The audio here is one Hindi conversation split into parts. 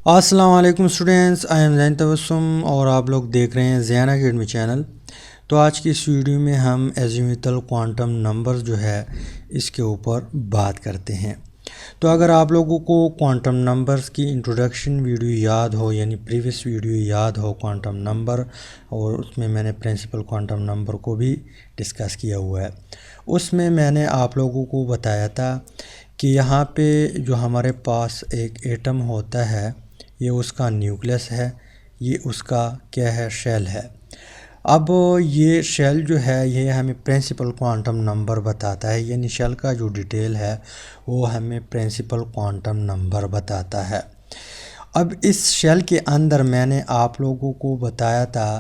अस्सलाम वालेकुम स्टूडेंट्स, आई एम ज़ैन तबस्सुम और आप लोग देख रहे हैं ज़ैन अकेडमी चैनल। तो आज की इस वीडियो में हम एज़ीमुथल क्वांटम नंबर्स जो है इसके ऊपर बात करते हैं। तो अगर आप लोगों को क्वांटम नंबर्स की इंट्रोडक्शन वीडियो याद हो, यानी प्रीवियस वीडियो याद हो क्वांटम नंबर, और उसमें मैंने प्रिंसिपल क्वांटम नंबर को भी डिस्कस किया हुआ है। उसमें मैंने आप लोगों को बताया था कि यहाँ पे जो हमारे पास एक एटम होता है, ये उसका न्यूक्लियस है, ये उसका क्या है, शेल है। अब ये शेल जो है ये हमें प्रिंसिपल क्वांटम नंबर बताता है, यानी शेल का जो डिटेल है वो हमें प्रिंसिपल क्वांटम नंबर बताता है। अब इस शेल के अंदर मैंने आप लोगों को बताया था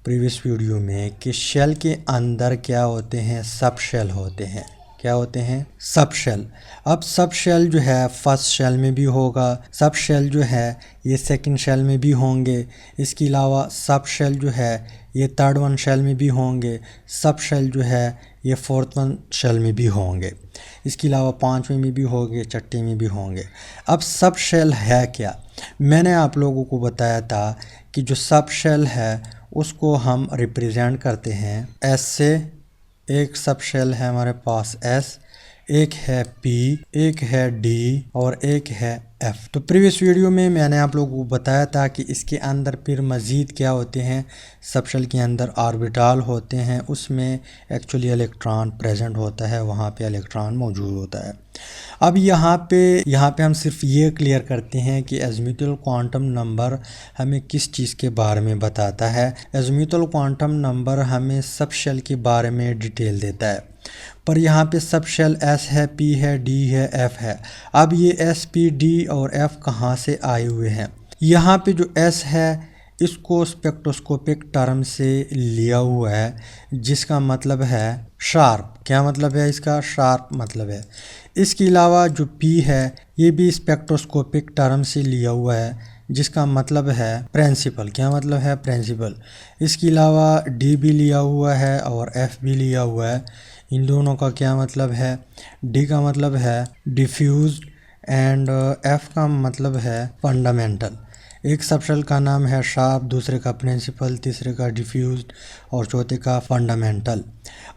प्रीवियस वीडियो में कि शेल के अंदर क्या होते हैं, सब शेल होते हैं। क्या होते हैं? सब शेल। अब सब शेल जो है फर्स्ट शेल में भी होगा, सब शेल जो है ये सेकंड शेल में भी होंगे। इसके अलावा सब शेल जो है ये थर्ड वन शेल में भी होंगे, सब शेल जो है ये फोर्थ वन शेल में भी होंगे। इसके अलावा पांचवें में भी होंगे, छठे में भी होंगे। अब सब शेल है क्या? मैंने आप लोगों को बताया था कि जो सब शेल है उसको हम रिप्रेजेंट करते हैं एस से। एक सब शेल है हमारे पास एस, एक है पी, एक है डी और एक है एफ। तो प्रीवियस वीडियो में मैंने आप लोगों को बताया था कि इसके अंदर फिर मज़ीद क्या होते हैं, सब शेल के अंदर ऑर्बिटल होते हैं, उसमें एक्चुअली इलेक्ट्रॉन प्रेजेंट होता है, वहाँ पे इलेक्ट्रॉन मौजूद होता है। अब यहाँ पे हम सिर्फ ये क्लियर करते हैं कि एज़ीमुथल क्वांटम नंबर हमें किस चीज़ के बारे में बताता है। एज़ीमुथल क्वांटम नंबर हमें सब शेल के बारे में डिटेल देता है, पर यहाँ पे सब शेल एस है, पी है, डी है, एफ है। अब ये एस, पी, डी और एफ कहाँ से आए हुए हैं? यहाँ पे जो एस है इसको स्पेक्ट्रोस्कोपिक टर्म से लिया हुआ है, जिसका मतलब है शार्प। क्या मतलब है इसका? शार्प मतलब है। इसके अलावा जो पी है ये भी स्पेक्ट्रोस्कोपिक टर्म से लिया हुआ है, जिसका मतलब है प्रिंसिपल। क्या मतलब है? प्रिंसिपल। इसके अलावा डी भी लिया हुआ है और एफ भी लिया हुआ है। इन दोनों का क्या मतलब है? डी का मतलब है डिफ्यूज्ड एंड एफ का मतलब है फंडामेंटल। एक सबशेल का नाम है शार्प, दूसरे का प्रिंसिपल, तीसरे का डिफ्यूज्ड और चौथे का फंडामेंटल।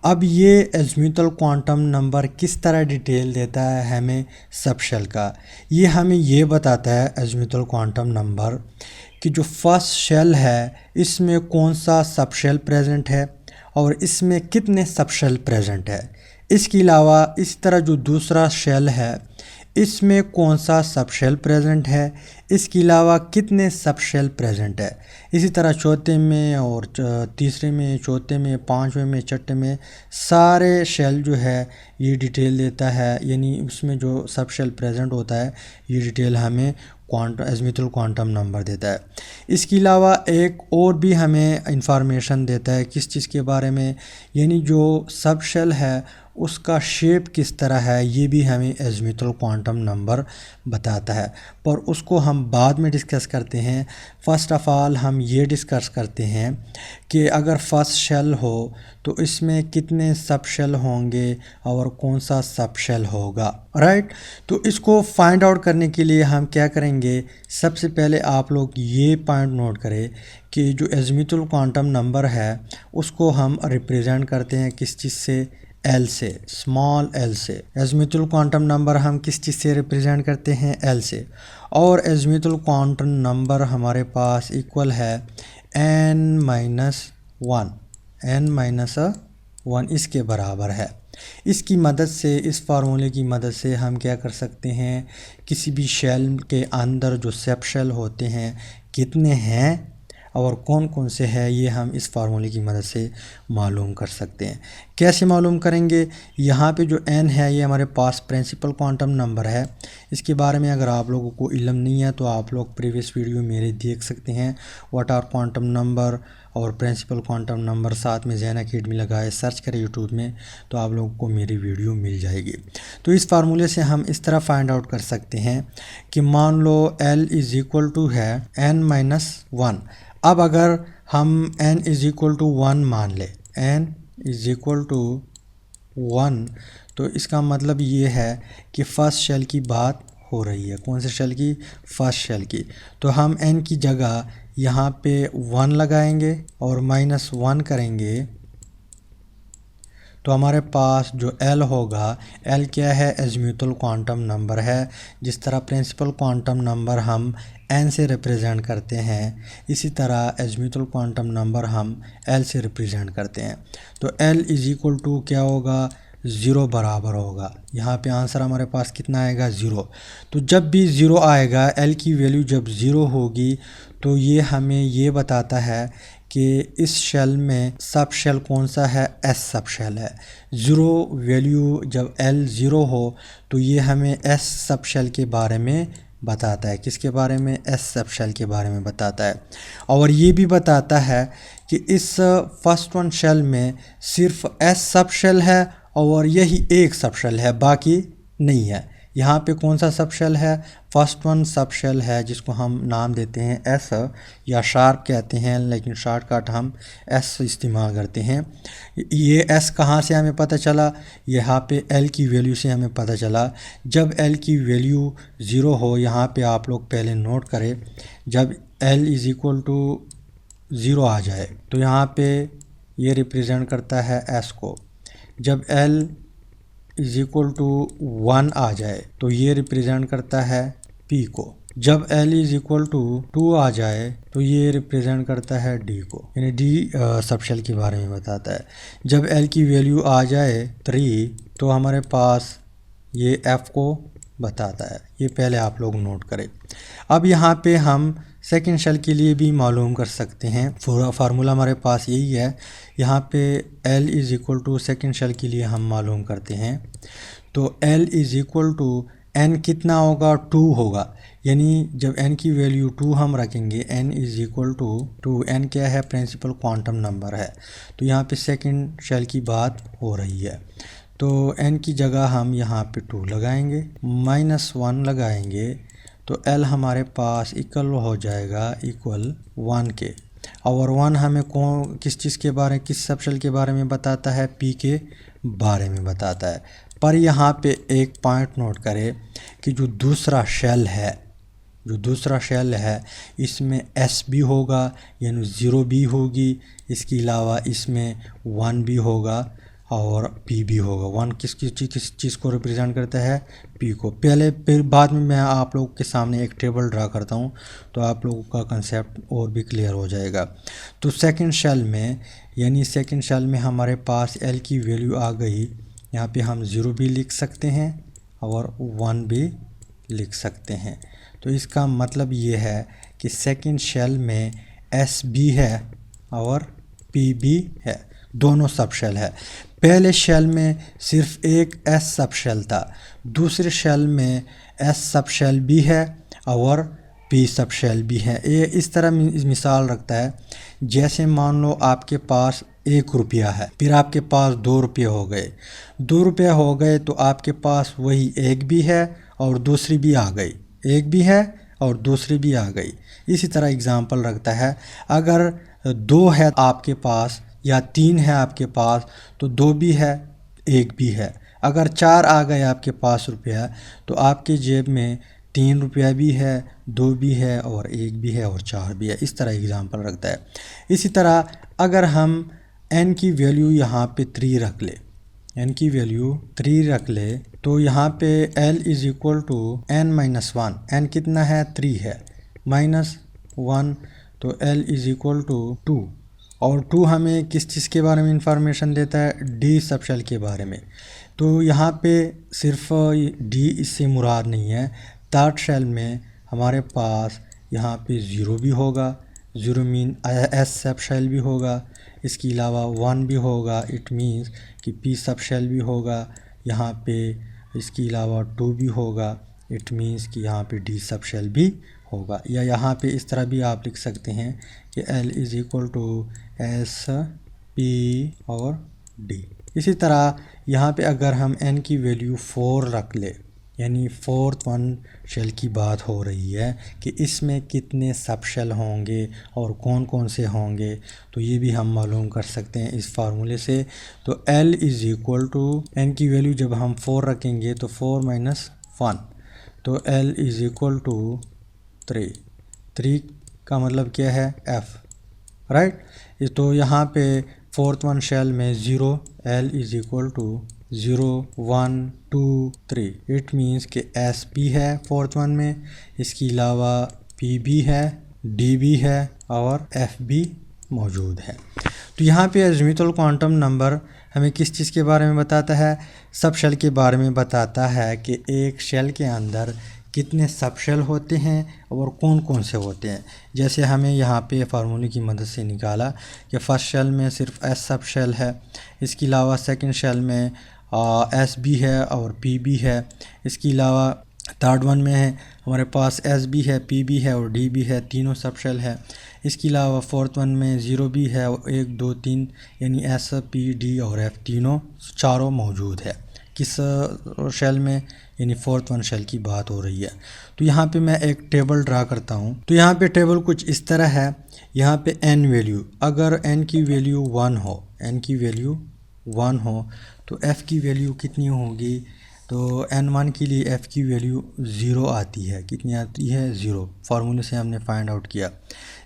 अब ये एज़ीमुथल क्वांटम नंबर किस तरह डिटेल देता है हमें सबशेल का? ये हमें ये बताता है एज़ीमुथल क्वांटम नंबर कि जो फर्स्ट शेल है इसमें कौन सा सबशेल प्रेजेंट है और इसमें कितने सबशेल प्रेजेंट है। इसके अलावा इस तरह जो दूसरा शेल है इसमें कौन सा सबशेल प्रेजेंट है, इसके अलावा कितने सबशेल प्रेजेंट है। इसी तरह चौथे में और तीसरे में, चौथे में, पांचवें में, छठे में सारे शेल जो है ये डिटेल देता है, यानी उसमें जो सबशेल प्रेजेंट होता है ये डिटेल हमें एज़ीमुथल क्वांटम नंबर देता है। इसके अलावा एक और भी हमें इंफॉर्मेशन देता है किस चीज़ के बारे में, यानी जो सब शेल है उसका शेप किस तरह है, ये भी हमें एज़ीमुथल क्वांटम नंबर बताता है, पर उसको हम बाद में डिस्कस करते हैं। फ़र्स्ट ऑफ़ ऑल हम ये डिस्कस करते हैं कि अगर फर्स्ट शेल हो तो इसमें कितने सब शेल होंगे और कौन सा सब शेल होगा, राइट। तो इसको फाइंड आउट करने के लिए हम क्या करेंगे, सबसे पहले आप लोग ये पॉइंट नोट करें कि जो एज़ीमुथल क्वांटम नंबर है उसको हम रिप्रेजेंट करते हैं किस चीज़ से? एल से, स्मॉल एल से। एज़ीमुथल क्वांटम नंबर हम किस चीज़ से रिप्रेजेंट करते हैं? एल से। और एज़ीमुथल क्वांटम नंबर हमारे पास इक्वल है n minus one, n minus one इसके बराबर है। इसकी मदद से, इस फार्मूले की मदद से हम क्या कर सकते हैं, किसी भी शेल के अंदर जो सब शेल होते हैं कितने हैं और कौन कौन से हैं, ये हम इस फार्मूले की मदद से मालूम कर सकते हैं। कैसे मालूम करेंगे? यहाँ पे जो n है ये हमारे पास प्रिंसिपल क्वांटम नंबर है। इसके बारे में अगर आप लोगों को इल्म नहीं है तो आप लोग प्रीवियस वीडियो मेरे देख सकते हैं, व्हाट आर क्वांटम नंबर और प्रिंसिपल क्वांटम नंबर, साथ में ज़ैन अकेडमी लगाए सर्च करें यूट्यूब में तो आप लोगों को मेरी वीडियो मिल जाएगी। तो इस फार्मूले से हम इस तरह फाइंड आउट कर सकते हैं कि मान लो L इज़ इक्वल टू है n माइनस वन। अब अगर हम n is equal to one मान लें, n is equal to one, तो इसका मतलब ये है कि फ़र्स्ट शेल की बात हो रही है। कौन से शेल की? फर्स्ट शेल की। तो हम n की जगह यहाँ पे 1 लगाएंगे और -1 करेंगे तो हमारे पास जो L होगा, L क्या है? एजीमुथल क्वांटम नंबर है। जिस तरह प्रिंसिपल क्वांटम नंबर हम n से रिप्रेजेंट करते हैं, इसी तरह एजीमुथल क्वांटम नंबर हम L से रिप्रेजेंट करते हैं। तो L इज इक्वल टू क्या होगा? 0 बराबर होगा। यहाँ पे आंसर हमारे पास कितना आएगा? 0। तो जब भी 0 आएगा, L की वैल्यू जब 0 होगी तो ये हमें ये बताता है कि इस शेल में सब शेल कौन सा है? S सब शेल है। 0 वैल्यू जब L 0 हो तो ये हमें S सब शेल के बारे में बताता है। किसके बारे में? S सब शेल के बारे में बताता है। और ये भी बताता है कि इस फर्स्ट वन शेल में सिर्फ S सब शेल है और यही एक सब शेल है, बाकी नहीं है। यहाँ पे कौन सा सब शेल है? फर्स्ट वन सब शेल है, जिसको हम नाम देते हैं S या शार्प कहते हैं, लेकिन शॉर्टकट हम S इस्तेमाल करते हैं। ये S कहाँ से हमें पता चला? यहाँ पे L की वैल्यू से हमें पता चला। जब L की वैल्यू 0 हो, यहाँ पे आप लोग पहले नोट करें, जब L इज़ इक्वल टू 0 आ जाए तो यहाँ पे ये रिप्रेजेंट करता है S को। जब L इज इक्वल टू 1 आ जाए तो ये रिप्रेजेंट करता है P को। जब L इज इक्वल टू 2 आ जाए तो ये रिप्रेजेंट करता है D को, यानी D सब शेल के बारे में बताता है। जब L की वैल्यू आ जाए 3 तो हमारे पास ये F को बताता है। ये पहले आप लोग नोट करें। अब यहाँ पे हम सेकंड शेल के लिए भी मालूम कर सकते हैं। पूरा फार्मूला हमारे पास यही है। यहाँ पे L is equal to second shell के लिए हम मालूम करते हैं। तो L is equal to n कितना होगा? 2 होगा। यानी जब n की वैल्यू 2 हम रखेंगे, n is equal to 2, n क्या है? प्रिंसिपल क्वांटम नंबर है। तो यहाँ पे सेकंड शेल की बात हो रही है। तो n की जगह हम यहाँ पे 2 लगाएंगे, -1 लगाएंगे तो L हमारे पास इक्वल हो जाएगा इक्वल 1 के। और 1 हमें किस चीज़ के बारे, किस सब शेल के बारे में बताता है? P के बारे में बताता है। पर यहाँ पे एक पॉइंट नोट करें कि जो दूसरा शेल है इसमें S भी होगा, यानी 0 भी होगी। इसके अलावा इसमें 1 भी होगा और P भी होगा। 1 किस चीज़ को रिप्रेजेंट करता है? P को। फिर बाद में मैं आप लोगों के सामने एक टेबल ड्रा करता हूँ तो आप लोगों का कंसेप्ट और भी क्लियर हो जाएगा। तो सेकंड शेल में हमारे पास L की वैल्यू आ गई। यहाँ पे हम 0 भी लिख सकते हैं और 1 भी लिख सकते हैं। तो इसका मतलब ये है कि सेकंड शेल में S भी है और P भी है, दोनों सब शेल है। पहले शेल में सिर्फ एक S सब शेल था, दूसरे शेल में S सब शेल भी है और P सब शेल भी है। ये इस तरह मिसाल रखता है, जैसे मान लो आपके पास 1 रुपया है, फिर आपके पास 2 रुपये हो गए। 2 रुपये हो गए तो आपके पास वही एक भी है और दूसरी भी आ गई, एक भी है और दूसरी भी आ गई। इसी तरह एग्जाम्पल रखता है, अगर 2 है आपके पास या 3 है आपके पास तो 2 भी है, 1 भी है। अगर 4 आ गए आपके पास रुपया तो आपके जेब में 3 रुपया भी है, 2 भी है और 1 भी है और 4 भी है। इस तरह एग्जाम्पल रखता है। इसी तरह अगर हम n की वैल्यू यहाँ पे 3 रख ले, n की वैल्यू 3 रख ले तो यहाँ पे L is equal to n-1। n कितना है? 3 है, -1 तो L इज़ इक्वल टू 2। और 2 हमें किस चीज़ के बारे में इंफॉर्मेशन देता है? D सब शेल के बारे में। तो यहाँ पे सिर्फ D इससे मुराद नहीं है। थर्ड शेल में हमारे पास यहाँ पे 0 भी होगा, 0 मीन S सब शेल भी होगा। इसके अलावा 1 भी होगा, इट मीन्स कि P सब शेल भी होगा यहाँ पे। इसके अलावा 2 भी होगा, इट मीन्स कि यहाँ पे D सब शेल भी होगा। या यहाँ पे इस तरह भी आप लिख सकते हैं कि L is equal to S P और D। इसी तरह यहाँ पे अगर हम n की वैल्यू 4 रख ले, यानी फोर्थ वन शेल की बात हो रही है कि इसमें कितने सब शेल होंगे और कौन कौन से होंगे, तो ये भी हम मालूम कर सकते हैं इस फार्मूले से। तो L is equal to n की वैल्यू जब हम 4 रखेंगे तो 4 - 1, तो L इज़ इक्वल टू 3। 3 का मतलब क्या है, F, राइट। तो यहाँ पे फोर्थ वन शेल में 0, L is equal to 0 1 2 3। It means कि S भी है फोर्थ वन में, इसके अलावा P भी है, D भी है और F भी मौजूद है। तो यहाँ पे अज़ीमुथल क्वांटम नंबर हमें किस चीज़ के बारे में बताता है, सब शेल के बारे में बताता है कि एक शेल के अंदर कितने सब शेल होते हैं और कौन कौन से होते हैं। जैसे हमें यहाँ पे फार्मूले की मदद से निकाला कि फर्स्ट शेल में सिर्फ S सब शेल है, इसके अलावा सेकंड शेल में S भी है और P भी है, इसके अलावा थर्ड वन में है हमारे पास S भी है, P भी है और D भी है, तीनों सब शेल है। इसके अलावा फोर्थ वन में 0 भी है, 1 2 3 यानी S P D और F तीनों चारों मौजूद है। किस शेल में, यानी फोर्थ वन शेल की बात हो रही है। तो यहाँ पे मैं एक टेबल ड्रा करता हूँ। तो यहाँ पे टेबल कुछ इस तरह है। यहाँ पे n वैल्यू, अगर n की वैल्यू 1 हो, n की वैल्यू 1 हो तो f की वैल्यू कितनी होगी, तो n1 के लिए f की वैल्यू 0 आती है। कितनी आती है, 0। फार्मूले से हमने फाइंड आउट किया।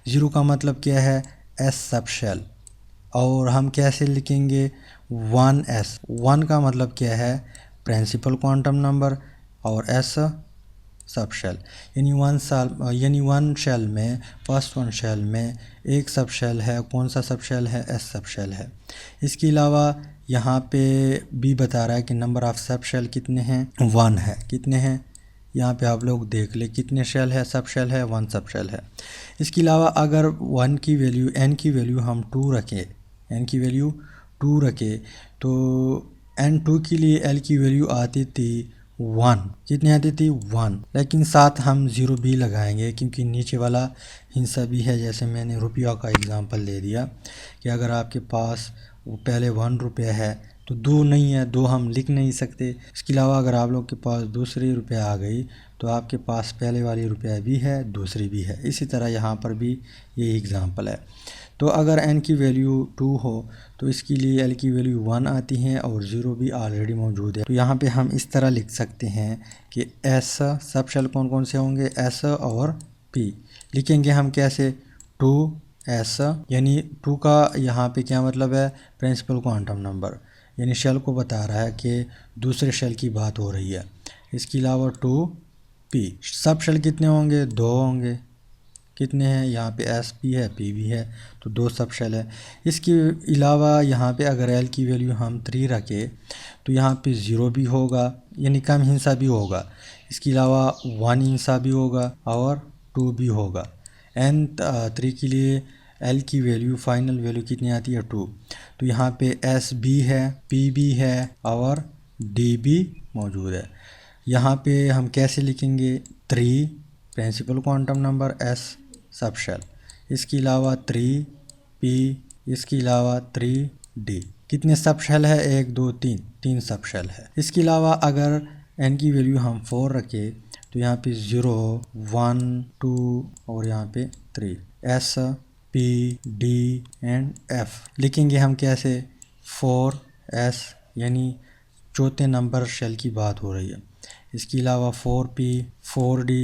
0 का मतलब क्या है, S सब शेल, और हम कैसे लिखेंगे 1S। 1 का मतलब क्या है, प्रिंसिपल क्वांटम नंबर और S सब शेल, यानी वन शेल में, फर्स्ट वन शेल में एक सब शेल है। कौन सा सब शेल है, S सब शेल है। इसके अलावा यहाँ पे भी बता रहा है कि नंबर ऑफ सब शेल कितने हैं, 1 है। कितने हैं, यहाँ पे आप लोग देख ले कितने शेल है, सब शेल है, 1 सब शेल है। इसके अलावा अगर 1 की वैल्यू, n की वैल्यू हम 2 रखें, n की वैल्यू 2 रखें तो n2 के लिए L की वैल्यू आती थी 1। कितनी आती थी, 1। लेकिन साथ हम 0 भी लगाएंगे क्योंकि नीचे वाला हिस्सा भी है। जैसे मैंने रुपया का एग्जांपल दे दिया कि अगर आपके पास पहले 1 रुपया है तो 2 नहीं है, 2 हम लिख नहीं सकते। इसके अलावा अगर आप लोग के पास दूसरी रुपया आ गई तो आपके पास पहले वाली रुपया भी है, दूसरी भी है। इसी तरह यहाँ पर भी ये एग्ज़ाम्पल है। तो अगर n की वैल्यू 2 हो तो इसके लिए L की वैल्यू 1 आती है और 0 भी ऑलरेडी मौजूद है। तो यहाँ पे हम इस तरह लिख सकते हैं कि S सब शेल कौन कौन से होंगे, S और P। लिखेंगे हम कैसे, 2S, यानी 2 का यहाँ पे क्या मतलब है, प्रिंसिपल क्वांटम नंबर, यानी शेल को बता रहा है कि दूसरे शेल की बात हो रही है। इसके अलावा 2P, सब शेल कितने होंगे, 2 होंगे। कितने हैं, यहाँ पे S भी है, P भी है, तो 2 सब शेल है। इसके अलावा यहाँ पे अगर L की वैल्यू हम 3 रखें तो यहाँ पे 0 भी होगा, यानी कम हिस्सा भी होगा। इसके अलावा 1 हिस्सा भी होगा और 2 भी होगा। n3 के लिए L की वैल्यू, फाइनल वैल्यू कितनी आती है, 2। तो यहाँ पे S भी है, P भी है और D भी मौजूद है। यहाँ पे हम कैसे लिखेंगे, 3 principal quantum number, S sub shell, इसके अलावा 3P, इसके अलावा 3D। कितने सब शेल है, 1 2 3, 3 सब शेल है। इसके अलावा अगर n की वैल्यू हम 4 रखें तो यहाँ पे 0 1 2 और यहाँ पे 3, S P D and F। लिखेंगे हम कैसे, 4S, यानी चौथे नंबर शेल की बात हो रही है। इसके अलावा 4P 4D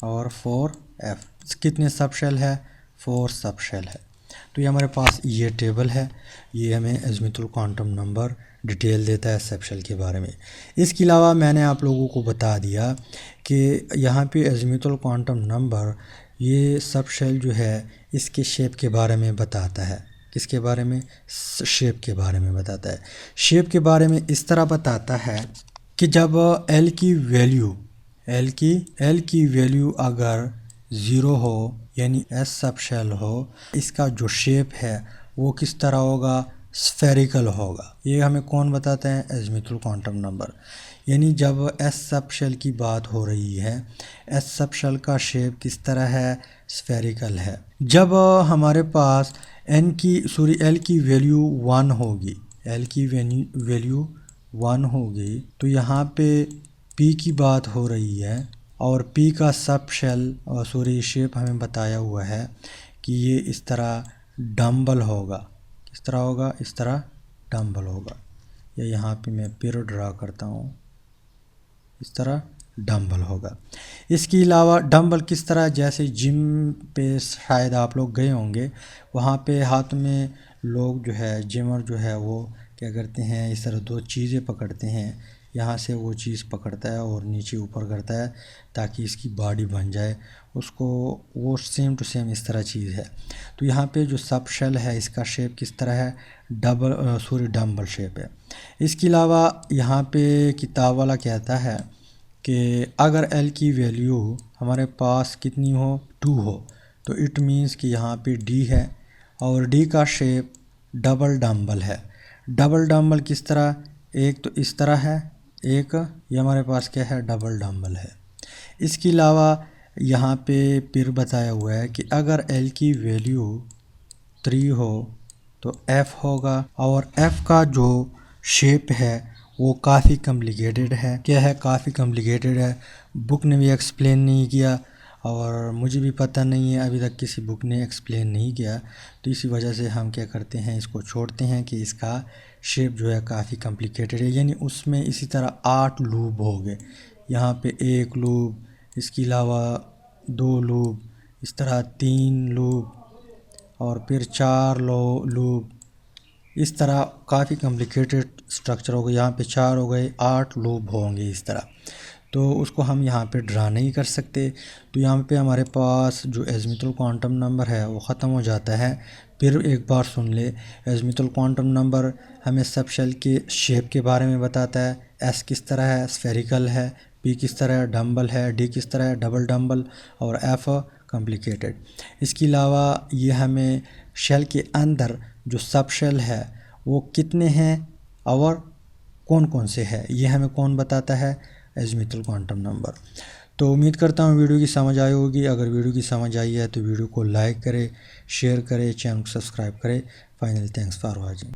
और 4F। कितने सब शेल है, 4 सब शेल है। तो ये हमारे पास ये टेबल है, ये हमें अज़ीमुथल क्वांटम नंबर डिटेल देता है सब शेल के बारे में। इसके अलावा मैंने आप लोगों को बता दिया कि यहाँ पे अज़ीमुथल क्वांटम नंबर ये सब शेल जो है इसके शेप के बारे में बताता है। किसके बारे में, शेप के बारे में बताता है। शेप के बारे में इस तरह बताता है कि जब L की वैल्यू अगर 0 हो यानी S सब शेल हो, इसका जो शेप है वो किस तरह होगा, स्फेरिकल होगा। ये हमें कौन बताते हैं, अज़ीमुथल क्वांटम नंबर। यानी जब S सब शेल की बात हो रही है, S सब शेल का शेप किस तरह है, स्फेरिकल है। जब हमारे पास L की वैल्यू 1 होगी, L की वैल्यू 1 होगी तो यहाँ पे P की बात हो रही है और P का सब शेल शेप हमें बताया हुआ है कि ये इस तरह डम्बल होगा। किस तरह होगा, इस तरह डम्बल होगा। या यहाँ पे मैं पिर ड्रा करता हूँ, इस तरह डंबल होगा। इसके अलावा डंबल किस तरह, जैसे जिम पे शायद आप लोग गए होंगे, वहाँ पे हाथ में लोग जो है जिमर जो है वो क्या करते हैं, इस तरह दो चीज़ें पकड़ते हैं, यहाँ से वो चीज़ पकड़ता है और नीचे ऊपर करता है ताकि इसकी बॉडी बन जाए उसको, वो सेम टू सेम इस तरह चीज़ है। तो यहाँ पे जो सब शेल है इसका शेप किस तरह है, डंबल शेप है। इसके अलावा यहाँ पे किताब वाला कहता है कि अगर एल की वैल्यू हमारे पास कितनी हो, 2 हो, तो इट मीन्स कि यहाँ पे डी है और डी का शेप डबल डंबल है। डबल डंबल किस तरह, एक तो इस तरह है, एक ये हमारे पास क्या है, डबल डंबल है। इसके अलावा यहाँ पे फिर बताया हुआ है कि अगर एल की वैल्यू 3 हो तो एफ़ होगा, और एफ़ का जो शेप है वो काफ़ी कॉम्प्लिकेटेड है। क्या है, काफ़ी कॉम्प्लिकेटेड है, बुक ने भी एक्सप्लेन नहीं किया और मुझे भी पता नहीं है, अभी तक किसी बुक ने एक्सप्लेन नहीं किया। तो इसी वजह से हम क्या करते हैं, इसको छोड़ते हैं कि इसका शेप जो है काफ़ी कॉम्प्लिकेटेड है। यानी उसमें इसी तरह 8 लूप हो गए, यहाँ पे 1 लूप, इसके अलावा 2 लूप, इस तरह 3 लूप और फिर 4 लूप, इस तरह काफ़ी कॉम्प्लिकेटेड स्ट्रक्चर हो गया। यहाँ पे 4 हो गए, 8 लूप होंगे इस तरह। तो उसको हम यहाँ पे ड्रा नहीं कर सकते। तो यहाँ पे हमारे पास जो एज़िमुथल क्वांटम नंबर है वो ख़त्म हो जाता है। फिर एक बार सुन ले, एज़िमुथल क्वांटम नंबर हमें सब शेल के शेप के बारे में बताता है। एस किस तरह है, स्फेरिकल है, पी किस तरह है, डंबल है, डी किस तरह है, डबल डंबल, और एफ़ कॉम्प्लिकेटेड। इसके अलावा ये हमें शेल के अंदर जो सब शेल है वो कितने हैं और कौन कौन से हैं, ये हमें कौन बताता है, एज़िमुथल क्वांटम नंबर। तो उम्मीद करता हूँ वीडियो की समझ आई होगी। अगर वीडियो की समझ आई है तो वीडियो को लाइक करें, शेयर करें, चैनल को सब्सक्राइब करें। Finally thanks for watching.